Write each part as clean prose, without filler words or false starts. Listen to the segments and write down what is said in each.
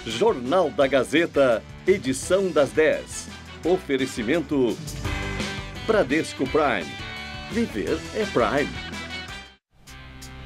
Jornal da Gazeta, edição das 10. Oferecimento Bradesco Prime. Viver é Prime.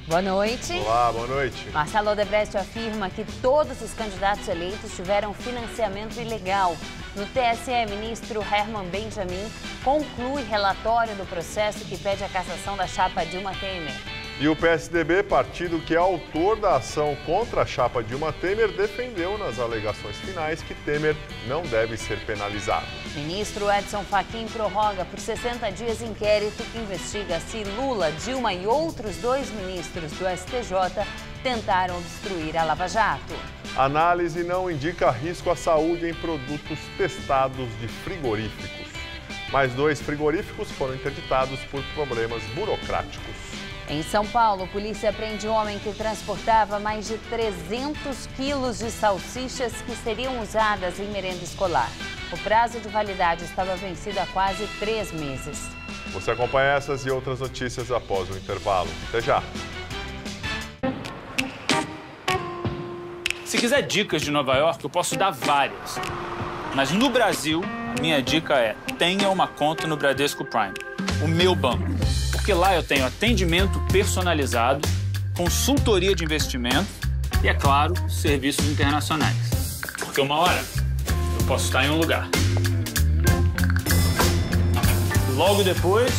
Boa noite. Olá, boa noite. Marcelo Odebrecht afirma que todos os candidatos eleitos tiveram financiamento ilegal. No TSE, ministro Herman Benjamin conclui relatório do processo que pede a cassação da chapa Dilma Temer. E o PSDB, partido que é autor da ação contra a chapa Dilma Temer, defendeu nas alegações finais que Temer não deve ser penalizado. Ministro Edson Fachin prorroga por 60 dias inquérito que investiga se Lula, Dilma e outros 2 ministros do STJ tentaram obstruir a Lava Jato. Análise não indica risco à saúde em produtos testados de frigoríficos. Mais 2 frigoríficos foram interditados por problemas burocráticos. Em São Paulo, polícia prende um homem que transportava mais de 300 quilos de salsichas que seriam usadas em merenda escolar. O prazo de validade estava vencido há quase 3 meses. Você acompanha essas e outras notícias após o intervalo. Até já! Se quiser dicas de Nova York, eu posso dar várias. Mas no Brasil, a minha dica é: tenha uma conta no Bradesco Prime, o meu banco. Porque lá eu tenho atendimento personalizado, consultoria de investimento e, é claro, serviços internacionais. Porque uma hora eu posso estar em um lugar. Logo depois,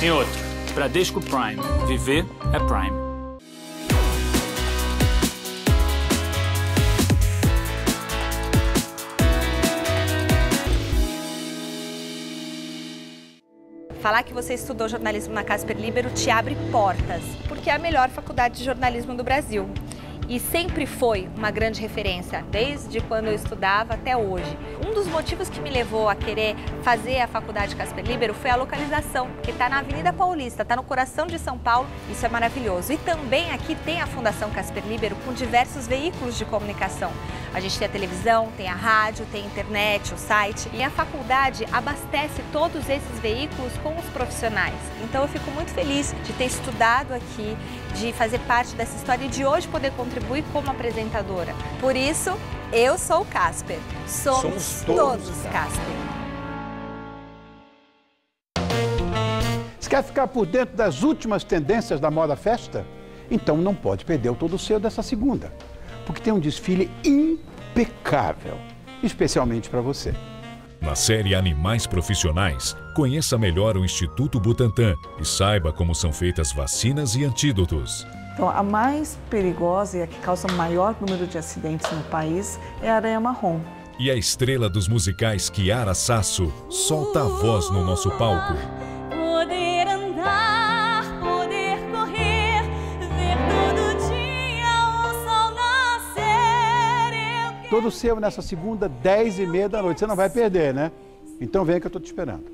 em outro. Bradesco Prime. Viver é Prime. Falar que você estudou jornalismo na Casper Libero te abre portas, porque é a melhor faculdade de jornalismo do Brasil. E sempre foi uma grande referência, desde quando eu estudava até hoje. Um dos motivos que me levou a querer fazer a faculdade Casper Libero foi a localização, que está na Avenida Paulista, está no coração de São Paulo, isso é maravilhoso. E também aqui tem a Fundação Casper Libero com diversos veículos de comunicação. A gente tem a televisão, tem a rádio, tem a internet, o site. E a faculdade abastece todos esses veículos com os profissionais. Então eu fico muito feliz de ter estudado aqui, de fazer parte dessa história e de hoje poder contribuir como apresentadora. Por isso, eu sou o Casper. Somos todos Casper. Você quer ficar por dentro das últimas tendências da moda festa? Então não pode perder o Todo Seu dessa segunda, porque tem um desfile impecável, especialmente para você. Na série Animais Profissionais, conheça melhor o Instituto Butantan e saiba como são feitas vacinas e antídotos. Então, a mais perigosa e a que causa o maior número de acidentes no país é a aranha marrom. E a estrela dos musicais Kiara Sasso solta a voz no nosso palco. Poder andar, poder correr, ver todo dia o sol nascer. Todo Seu nessa segunda, 10h30 da noite. Você não vai perder, né? Então vem que eu tô te esperando.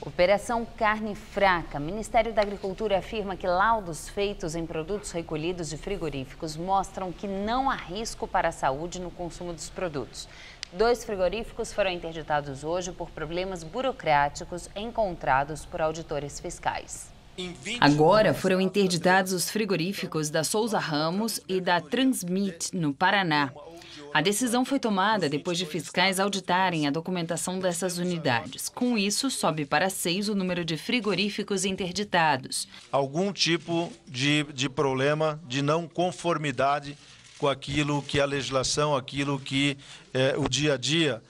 Operação Carne Fraca. Ministério da Agricultura afirma que laudos feitos em produtos recolhidos de frigoríficos mostram que não há risco para a saúde no consumo dos produtos. 2 frigoríficos foram interditados hoje por problemas burocráticos encontrados por auditores fiscais. Agora foram interditados os frigoríficos da Souza Ramos e da Transmit, no Paraná. A decisão foi tomada depois de fiscais auditarem a documentação dessas unidades. Com isso, sobe para 6 o número de frigoríficos interditados. Algum tipo de problema de não conformidade com aquilo que a legislação, aquilo que o dia a dia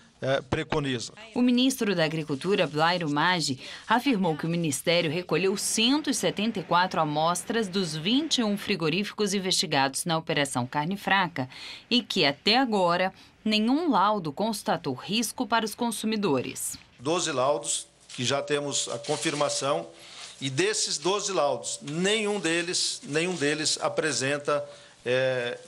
preconiza. O ministro da Agricultura, Blairo Maggi, afirmou que o Ministério recolheu 174 amostras dos 21 frigoríficos investigados na Operação Carne Fraca e que, até agora, nenhum laudo constatou risco para os consumidores. 12 laudos, que já temos a confirmação, e desses 12 laudos, nenhum deles apresenta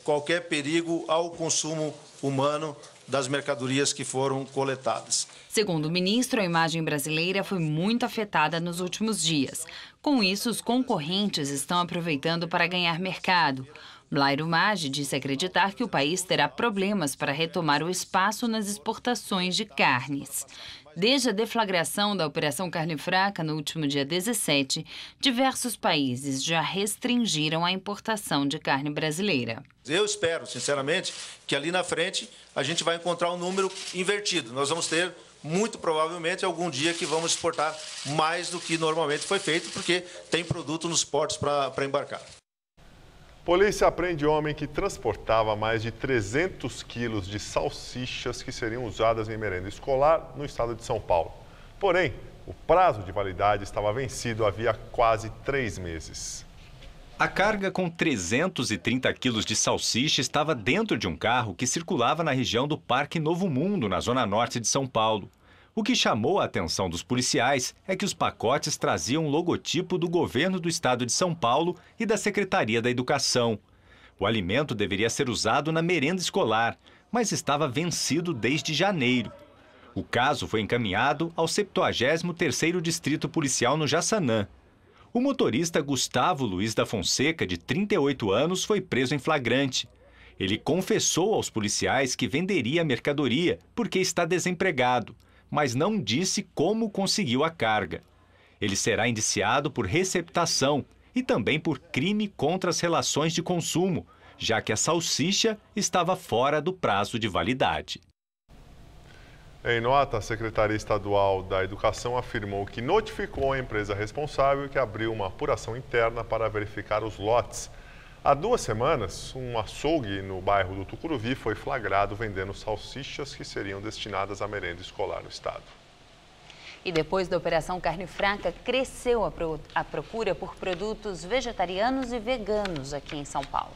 qualquer perigo ao consumo humano das mercadorias que foram coletadas. Segundo o ministro, a imagem brasileira foi muito afetada nos últimos dias. Com isso, os concorrentes estão aproveitando para ganhar mercado. Blairo Maggi disse acreditar que o país terá problemas para retomar o espaço nas exportações de carnes. Desde a deflagração da Operação Carne Fraca no último dia 17, diversos países já restringiram a importação de carne brasileira. Eu espero, sinceramente, que ali na frente a gente vai encontrar um número invertido. Nós vamos ter, muito provavelmente, algum dia que vamos exportar mais do que normalmente foi feito, porque tem produto nos portos para embarcar. Polícia apreende homem que transportava mais de 300 quilos de salsichas que seriam usadas em merenda escolar no estado de São Paulo. Porém, o prazo de validade estava vencido havia quase 3 meses. A carga com 330 quilos de salsicha estava dentro de um carro que circulava na região do Parque Novo Mundo, na zona norte de São Paulo. O que chamou a atenção dos policiais é que os pacotes traziam o logotipo do governo do estado de São Paulo e da Secretaria da Educação. O alimento deveria ser usado na merenda escolar, mas estava vencido desde janeiro. O caso foi encaminhado ao 73º Distrito Policial no Jaçanã. O motorista Gustavo Luiz da Fonseca, de 38 anos, foi preso em flagrante. Ele confessou aos policiais que venderia a mercadoria porque está desempregado, mas não disse como conseguiu a carga. Ele será indiciado por receptação e também por crime contra as relações de consumo, já que a salsicha estava fora do prazo de validade. Em nota, a Secretaria Estadual da Educação afirmou que notificou a empresa responsável que abriu uma apuração interna para verificar os lotes. Há 2 semanas, um açougue no bairro do Tucuruvi foi flagrado vendendo salsichas que seriam destinadas à merenda escolar no estado. E depois da Operação Carne Fraca, cresceu a procura por produtos vegetarianos e veganos aqui em São Paulo.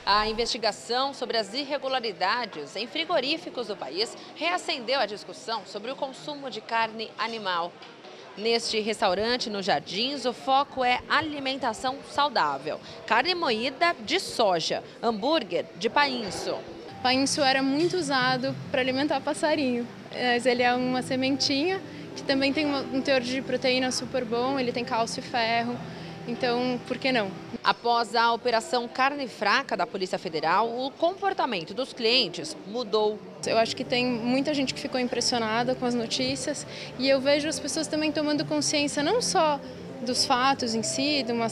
A investigação sobre as irregularidades em frigoríficos do país reacendeu a discussão sobre o consumo de carne animal. Neste restaurante, no Jardins, o foco é alimentação saudável. Carne moída de soja, hambúrguer de painço. Painço era muito usado para alimentar passarinho, mas ele é uma sementinha que também tem um teor de proteína super bom, ele tem cálcio e ferro, então por que não? Após a Operação Carne Fraca da Polícia Federal, o comportamento dos clientes mudou. Eu acho que tem muita gente que ficou impressionada com as notícias e eu vejo as pessoas também tomando consciência não só dos fatos em si, de uma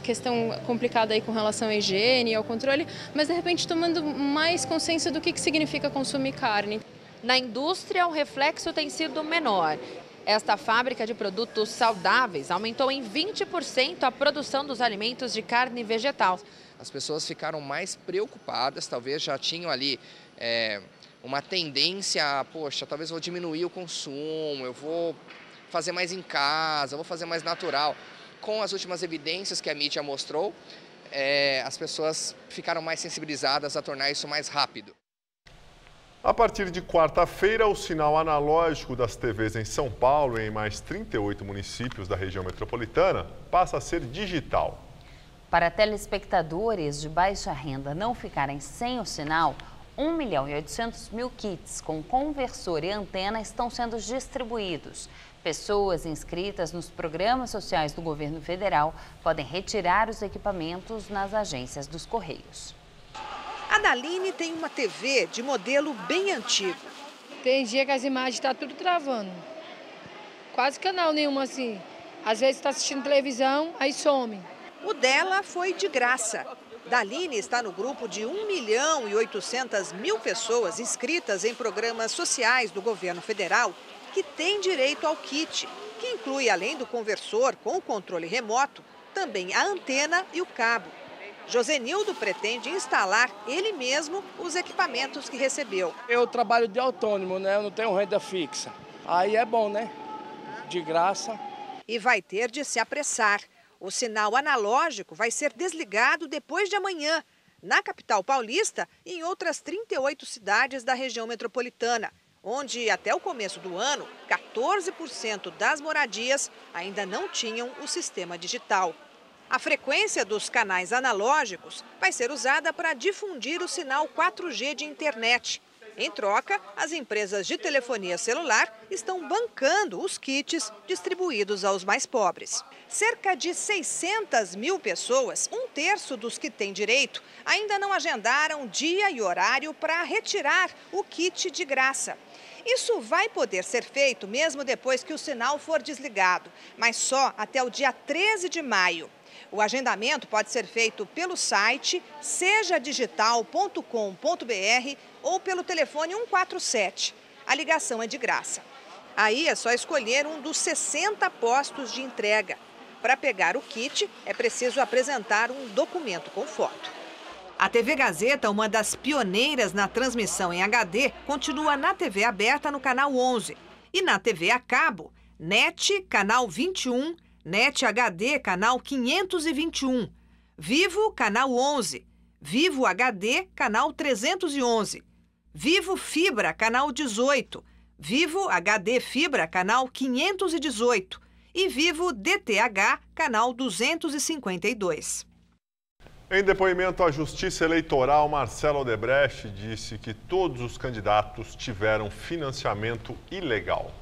questão complicada aí com relação à higiene e ao controle, mas de repente tomando mais consciência do que significa consumir carne. Na indústria, o reflexo tem sido menor. Esta fábrica de produtos saudáveis aumentou em 20% a produção dos alimentos de carne vegetal. As pessoas ficaram mais preocupadas, talvez já tinham ali uma tendência a, poxa, talvez eu vou diminuir o consumo, eu vou fazer mais em casa, eu vou fazer mais natural. Com as últimas evidências que a mídia mostrou, as pessoas ficaram mais sensibilizadas a tornar isso mais rápido. A partir de quarta-feira, o sinal analógico das TVs em São Paulo e em mais 38 municípios da região metropolitana passa a ser digital. Para telespectadores de baixa renda não ficarem sem o sinal, 1.800.000 kits com conversor e antena estão sendo distribuídos. Pessoas inscritas nos programas sociais do governo federal podem retirar os equipamentos nas agências dos Correios. A Daline tem uma TV de modelo bem antigo. Tem dia que as imagens estão tudo travando. Quase canal nenhum assim. Às vezes está assistindo televisão, aí some. O dela foi de graça. Daline está no grupo de 1.800.000 pessoas inscritas em programas sociais do governo federal que têm direito ao kit, que inclui, além do conversor com o controle remoto, também a antena e o cabo. Josenildo pretende instalar ele mesmo os equipamentos que recebeu. Eu trabalho de autônomo, né? Eu não tenho renda fixa. Aí é bom, né? De graça. E vai ter de se apressar. O sinal analógico vai ser desligado depois de amanhã, na capital paulista e em outras 38 cidades da região metropolitana, onde até o começo do ano, 14% das moradias ainda não tinham o sistema digital. A frequência dos canais analógicos vai ser usada para difundir o sinal 4G de internet. Em troca, as empresas de telefonia celular estão bancando os kits distribuídos aos mais pobres. Cerca de 600 mil pessoas, um terço dos que têm direito, ainda não agendaram dia e horário para retirar o kit de graça. Isso vai poder ser feito mesmo depois que o sinal for desligado, mas só até o dia 13 de maio. O agendamento pode ser feito pelo site sejadigital.com.br ou pelo telefone 147. A ligação é de graça. Aí é só escolher um dos 60 postos de entrega. Para pegar o kit, é preciso apresentar um documento com foto. A TV Gazeta, uma das pioneiras na transmissão em HD, continua na TV aberta no canal 11. E na TV a cabo, NET, canal 21, NET HD, canal 521, Vivo, canal 11, Vivo HD, canal 311, Vivo Fibra, canal 18, Vivo HD Fibra, canal 518 e Vivo DTH, canal 252. Em depoimento à Justiça Eleitoral, Marcelo Odebrecht disse que todos os candidatos tiveram financiamento ilegal.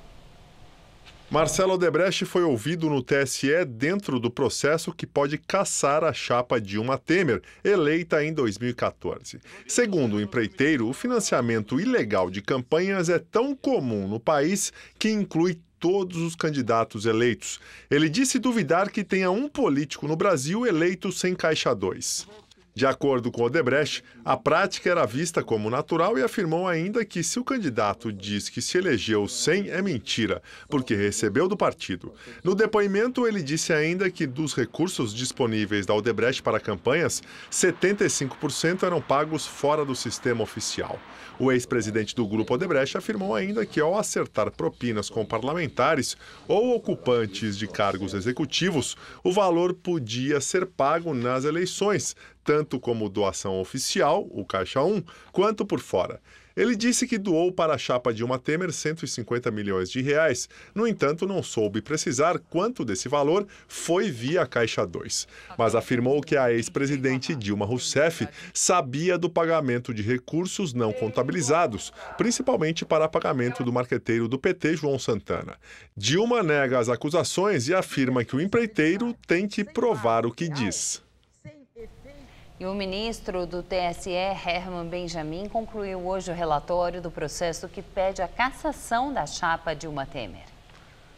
Marcelo Odebrecht foi ouvido no TSE dentro do processo que pode caçar a chapa Dilma Temer, eleita em 2014. Segundo o empreiteiro, o financiamento ilegal de campanhas é tão comum no país que inclui todos os candidatos eleitos. Ele disse duvidar que tenha um político no Brasil eleito sem caixa 2. De acordo com Odebrecht, a prática era vista como natural e afirmou ainda que se o candidato diz que se elegeu sem, é mentira, porque recebeu do partido. No depoimento, ele disse ainda que dos recursos disponíveis da Odebrecht para campanhas, 75% eram pagos fora do sistema oficial. O ex-presidente do grupo Odebrecht afirmou ainda que, ao acertar propinas com parlamentares ou ocupantes de cargos executivos, o valor podia ser pago nas eleições, tanto como doação oficial, o Caixa 1, quanto por fora. Ele disse que doou para a chapa Dilma Temer 150 milhões de reais. No entanto, não soube precisar quanto desse valor foi via Caixa 2. Mas afirmou que a ex-presidente Dilma Rousseff sabia do pagamento de recursos não contabilizados, principalmente para pagamento do marqueteiro do PT, João Santana. Dilma nega as acusações e afirma que o empreiteiro tem que provar o que diz. E o ministro do TSE, Herman Benjamin, concluiu hoje o relatório do processo que pede a cassação da chapa Dilma Temer.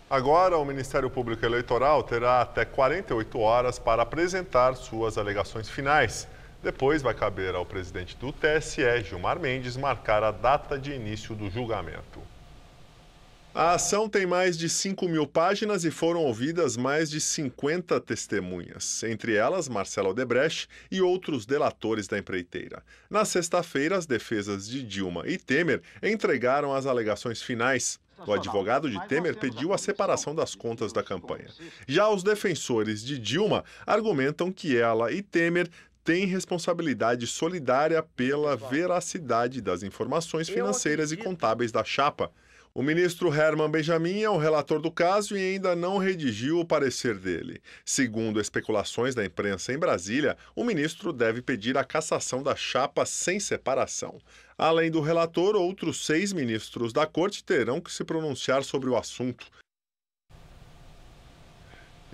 Agora, o Ministério Público Eleitoral terá até 48 horas para apresentar suas alegações finais. Depois vai caber ao presidente do TSE, Gilmar Mendes, marcar a data de início do julgamento. A ação tem mais de 5.000 páginas e foram ouvidas mais de 50 testemunhas, entre elas Marcelo Odebrecht e outros delatores da empreiteira. Na sexta-feira, as defesas de Dilma e Temer entregaram as alegações finais. O advogado de Temer pediu a separação das contas da campanha. Já os defensores de Dilma argumentam que ela e Temer têm responsabilidade solidária pela veracidade das informações financeiras e contábeis da chapa. O ministro Herman Benjamin é o relator do caso e ainda não redigiu o parecer dele. Segundo especulações da imprensa em Brasília, o ministro deve pedir a cassação da chapa sem separação. Além do relator, outros 6 ministros da corte terão que se pronunciar sobre o assunto.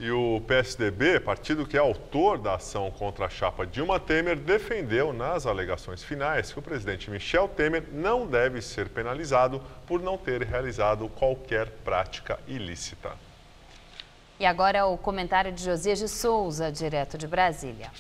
E o PSDB, partido que é autor da ação contra a chapa Dilma Temer, defendeu nas alegações finais que o presidente Michel Temer não deve ser penalizado por não ter realizado qualquer prática ilícita. E agora o comentário de Josias de Souza, direto de Brasília.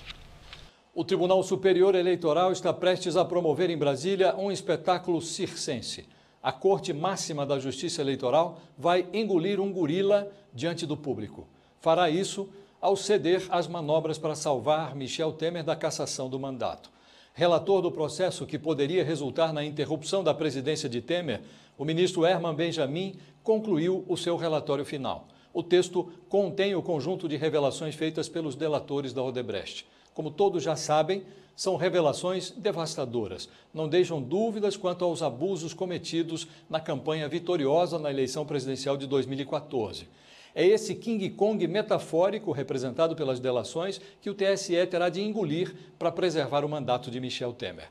O Tribunal Superior Eleitoral está prestes a promover em Brasília um espetáculo circense. A Corte Máxima da Justiça Eleitoral vai engolir um gorila diante do público. Fará isso ao ceder às manobras para salvar Michel Temer da cassação do mandato. Relator do processo que poderia resultar na interrupção da presidência de Temer, o ministro Herman Benjamin concluiu o seu relatório final. O texto contém o conjunto de revelações feitas pelos delatores da Odebrecht. Como todos já sabem, são revelações devastadoras. Não deixam dúvidas quanto aos abusos cometidos na campanha vitoriosa na eleição presidencial de 2014. É esse King Kong metafórico, representado pelas delações, que o TSE terá de engolir para preservar o mandato de Michel Temer.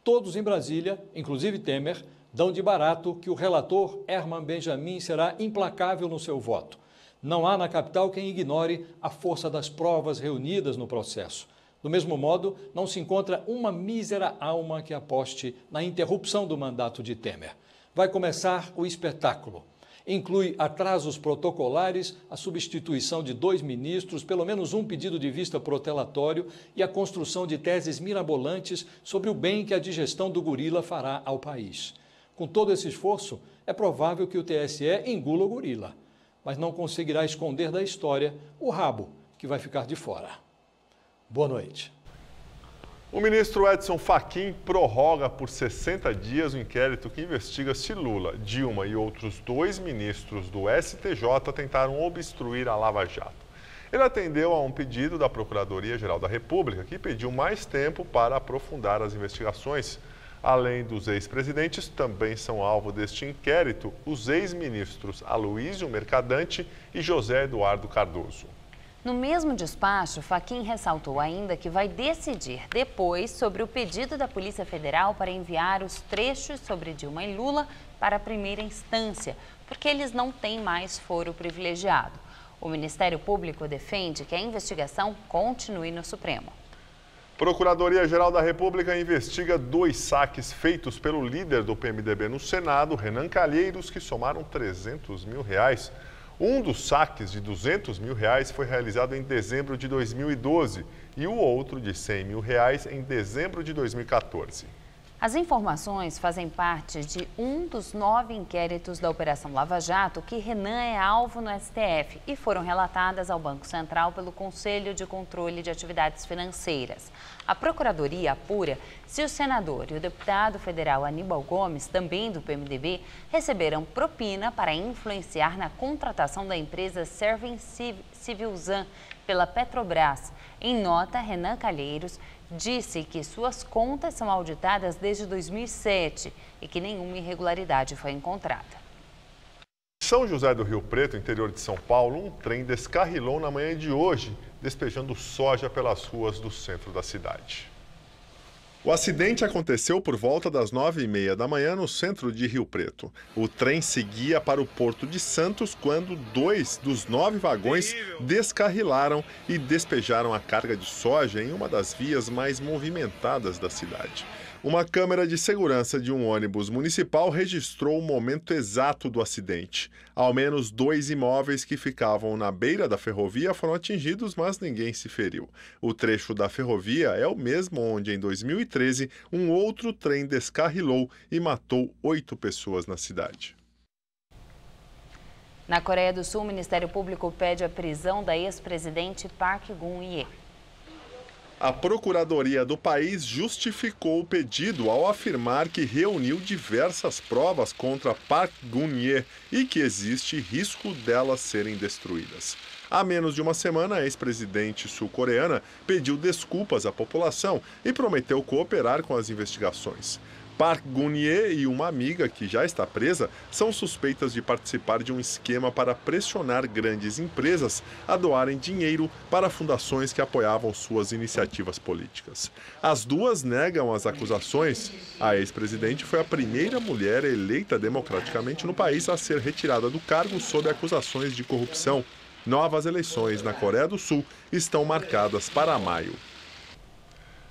Todos em Brasília, inclusive Temer, dão de barato que o relator Herman Benjamin será implacável no seu voto. Não há na capital quem ignore a força das provas reunidas no processo. Do mesmo modo, não se encontra uma mísera alma que aposte na interrupção do mandato de Temer. Vai começar o espetáculo. Inclui atrasos protocolares, a substituição de 2 ministros, pelo menos um pedido de vista protelatório e a construção de teses mirabolantes sobre o bem que a digestão do gorila fará ao país. Com todo esse esforço, é provável que o TSE engula o gorila, mas não conseguirá esconder da história o rabo que vai ficar de fora. Boa noite. O ministro Edson Fachin prorroga por 60 dias o inquérito que investiga se Lula, Dilma e outros 2 ministros do STJ tentaram obstruir a Lava Jato. Ele atendeu a um pedido da Procuradoria-Geral da República, que pediu mais tempo para aprofundar as investigações. Além dos ex-presidentes, também são alvo deste inquérito os ex-ministros Aloísio Mercadante e José Eduardo Cardoso. No mesmo despacho, Fachin ressaltou ainda que vai decidir depois sobre o pedido da Polícia Federal para enviar os trechos sobre Dilma e Lula para a primeira instância, porque eles não têm mais foro privilegiado. O Ministério Público defende que a investigação continue no Supremo. Procuradoria-Geral da República investiga 2 saques feitos pelo líder do PMDB no Senado, Renan Calheiros, que somaram R$300 mil. Um dos saques de R$200 mil foi realizado em dezembro de 2012 e o outro de R$100 mil em dezembro de 2014. As informações fazem parte de um dos 9 inquéritos da Operação Lava Jato que Renan é alvo no STF e foram relatadas ao Banco Central pelo Conselho de Controle de Atividades Financeiras. A Procuradoria apura se o senador e o deputado federal Aníbal Gomes, também do PMDB, receberam propina para influenciar na contratação da empresa Servin Civilzan pela Petrobras. Em nota, Renan Calheiros disse que suas contas são auditadas desde 2007 e que nenhuma irregularidade foi encontrada. Em São José do Rio Preto, interior de São Paulo, um trem descarrilou na manhã de hoje, despejando soja pelas ruas do centro da cidade. O acidente aconteceu por volta das 9h30 da manhã no centro de Rio Preto. O trem seguia para o Porto de Santos quando 2 dos 9 vagões descarrilaram e despejaram a carga de soja em uma das vias mais movimentadas da cidade. Uma câmera de segurança de um ônibus municipal registrou o momento exato do acidente. Ao menos 2 imóveis que ficavam na beira da ferrovia foram atingidos, mas ninguém se feriu. O trecho da ferrovia é o mesmo onde, em 2013, um outro trem descarrilou e matou 8 pessoas na cidade. Na Coreia do Sul, o Ministério Público pede a prisão da ex-presidente Park Geun-hye. A Procuradoria do país justificou o pedido ao afirmar que reuniu diversas provas contra Park Geun-hye e que existe risco delas serem destruídas. Há menos de uma semana, a ex-presidente sul-coreana pediu desculpas à população e prometeu cooperar com as investigações. Park Geun-hye e uma amiga, que já está presa, são suspeitas de participar de um esquema para pressionar grandes empresas a doarem dinheiro para fundações que apoiavam suas iniciativas políticas. As duas negam as acusações. A ex-presidente foi a primeira mulher eleita democraticamente no país a ser retirada do cargo sob acusações de corrupção. Novas eleições na Coreia do Sul estão marcadas para maio.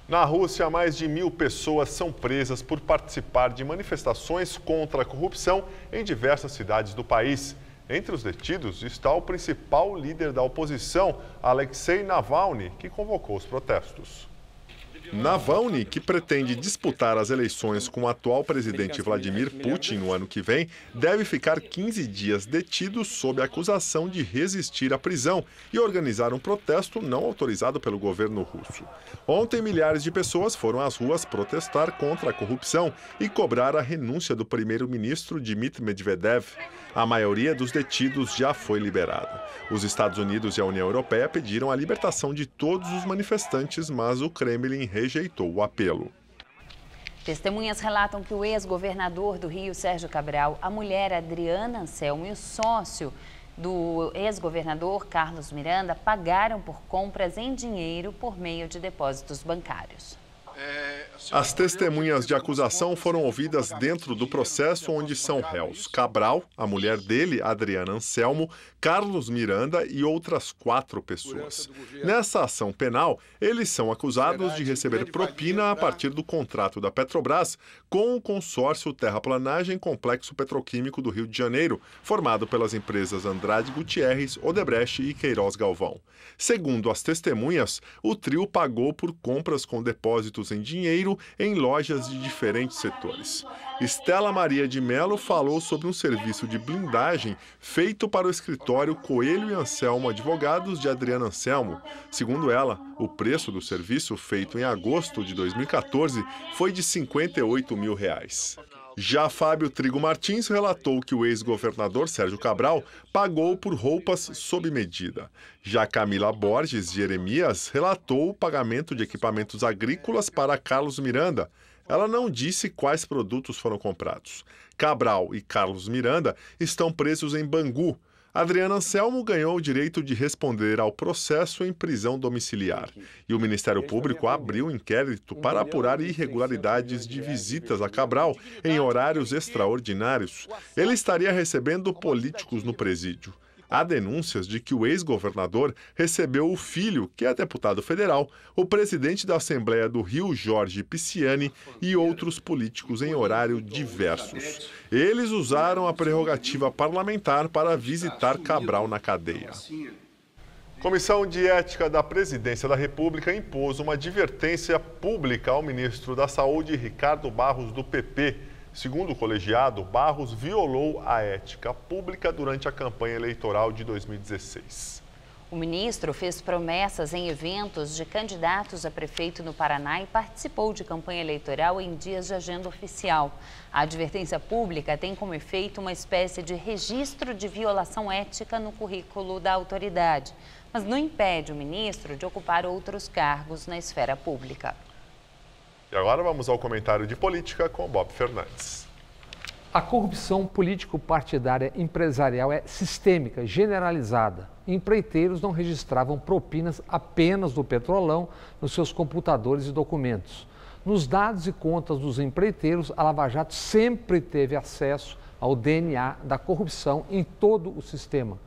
Na Rússia, mais de 1.000 pessoas são presas por participar de manifestações contra a corrupção em diversas cidades do país. Entre os detidos está o principal líder da oposição, Alexei Navalny, que convocou os protestos. Navalny, que pretende disputar as eleições com o atual presidente Vladimir Putin no ano que vem, deve ficar 15 dias detido sob a acusação de resistir à prisão e organizar um protesto não autorizado pelo governo russo. Ontem, milhares de pessoas foram às ruas protestar contra a corrupção e cobrar a renúncia do primeiro-ministro Dmitry Medvedev. A maioria dos detidos já foi liberada. Os Estados Unidos e a União Europeia pediram a libertação de todos os manifestantes, mas o Kremlin rejeitou o apelo. Testemunhas relatam que o ex-governador do Rio, Sérgio Cabral, a mulher Adriana Anselmo e o sócio do ex-governador Carlos Miranda pagaram por compras em dinheiro por meio de depósitos bancários. As testemunhas de acusação foram ouvidas dentro do processo onde são réus Cabral, a mulher dele, Adriana Anselmo, Carlos Miranda e outras 4 pessoas. Nessa ação penal, eles são acusados de receber propina a partir do contrato da Petrobras com o consórcio Terraplanagem Complexo Petroquímico do Rio de Janeiro, formado pelas empresas Andrade Gutierrez, Odebrecht e Queiroz Galvão. Segundo as testemunhas, o trio pagou por compras com depósitos em dinheiro em lojas de diferentes setores. Estela Maria de Mello falou sobre um serviço de blindagem feito para o escritório Coelho e Anselmo Advogados de Adriana Anselmo. Segundo ela, o preço do serviço, feito em agosto de 2014, foi de R$ 58 mil. Já Fábio Trigo Martins relatou que o ex-governador Sérgio Cabral pagou por roupas sob medida. Já Camila Borges Jeremias relatou o pagamento de equipamentos agrícolas para Carlos Miranda. Ela não disse quais produtos foram comprados. Cabral e Carlos Miranda estão presos em Bangu. Adriana Anselmo ganhou o direito de responder ao processo em prisão domiciliar. E o Ministério Público abriu um inquérito para apurar irregularidades de visitas a Cabral em horários extraordinários. Ele estaria recebendo políticos no presídio. Há denúncias de que o ex-governador recebeu o filho, que é deputado federal, o presidente da Assembleia do Rio, Jorge Pisciani, e outros políticos em horário diversos. Eles usaram a prerrogativa parlamentar para visitar Cabral na cadeia. Comissão de Ética da Presidência da República impôs uma advertência pública ao ministro da Saúde, Ricardo Barros, do PP. Segundo o colegiado, Barros violou a ética pública durante a campanha eleitoral de 2016. O ministro fez promessas em eventos de candidatos a prefeito no Paraná e participou de campanha eleitoral em dias de agenda oficial. A advertência pública tem como efeito uma espécie de registro de violação ética no currículo da autoridade, mas não impede o ministro de ocupar outros cargos na esfera pública. E agora vamos ao comentário de política com Bob Fernandes. A corrupção político-partidária empresarial é sistêmica, generalizada. Empreiteiros não registravam propinas apenas do Petrolão nos seus computadores e documentos. Nos dados e contas dos empreiteiros, a Lava Jato sempre teve acesso ao DNA da corrupção em todo o sistema.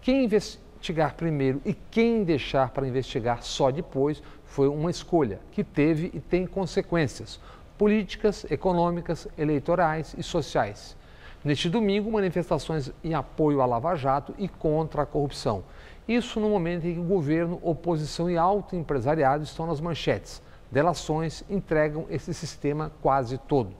Quem investigar primeiro e quem deixar para investigar só depois foi uma escolha que teve e tem consequências políticas, econômicas, eleitorais e sociais. Neste domingo, manifestações em apoio à Lava Jato e contra a corrupção. Isso no momento em que o governo, oposição e alto empresariado estão nas manchetes. Delações entregam esse sistema quase todo.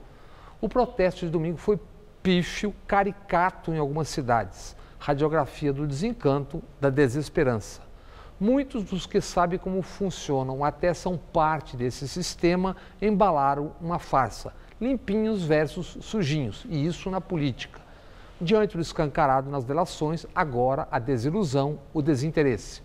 O protesto de domingo foi pífio, caricato em algumas cidades. Radiografia do desencanto, da desesperança. Muitos dos que sabem como funcionam, até são parte desse sistema, embalaram uma farsa. Limpinhos versus sujinhos, e isso na política. Diante do escancarado nas delações, agora a desilusão, o desinteresse.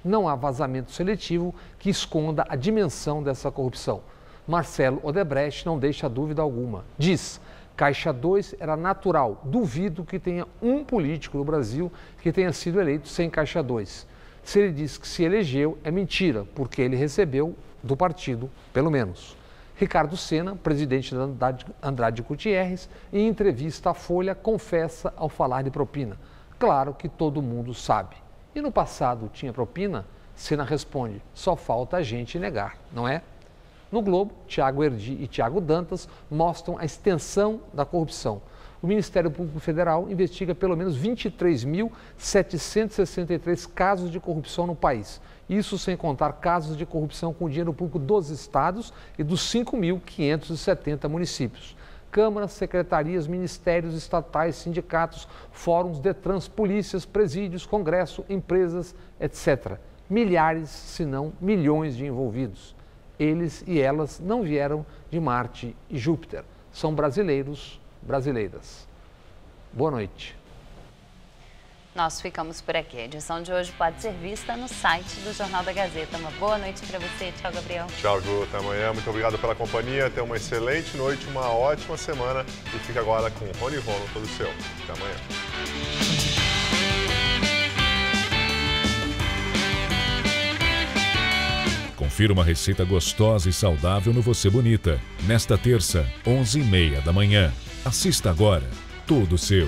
Não há vazamento seletivo que esconda a dimensão dessa corrupção. Marcelo Odebrecht não deixa dúvida alguma. Diz: Caixa 2 era natural. Duvido que tenha um político no Brasil que tenha sido eleito sem Caixa 2. Se ele diz que se elegeu, é mentira, porque ele recebeu do partido, pelo menos. Ricardo Senna, presidente da Andrade Gutierrez, em entrevista à Folha, confessa ao falar de propina. Claro que todo mundo sabe. E no passado tinha propina? Senna responde: só falta a gente negar, não é? No Globo, Tiago Erdi e Tiago Dantas mostram a extensão da corrupção. O Ministério Público Federal investiga pelo menos 23.763 casos de corrupção no país. Isso sem contar casos de corrupção com dinheiro público dos estados e dos 5.570 municípios. Câmaras, secretarias, ministérios estatais, sindicatos, fóruns, Detrans, polícias, presídios, congresso, empresas, etc. Milhares, se não milhões de envolvidos. Eles e elas não vieram de Marte e Júpiter. São brasileiros, brasileiras. Boa noite. Nós ficamos por aqui. A edição de hoje pode ser vista no site do Jornal da Gazeta. Uma boa noite para você. Tchau, Gabriel. Tchau, Ju. Até amanhã. Muito obrigado pela companhia. Tenha uma excelente noite, uma ótima semana. E fica agora com Rony Rono, todo seu. Até amanhã. Confira uma receita gostosa e saudável no Você Bonita. Nesta terça, 11h30 da manhã. Assista agora. Todo seu.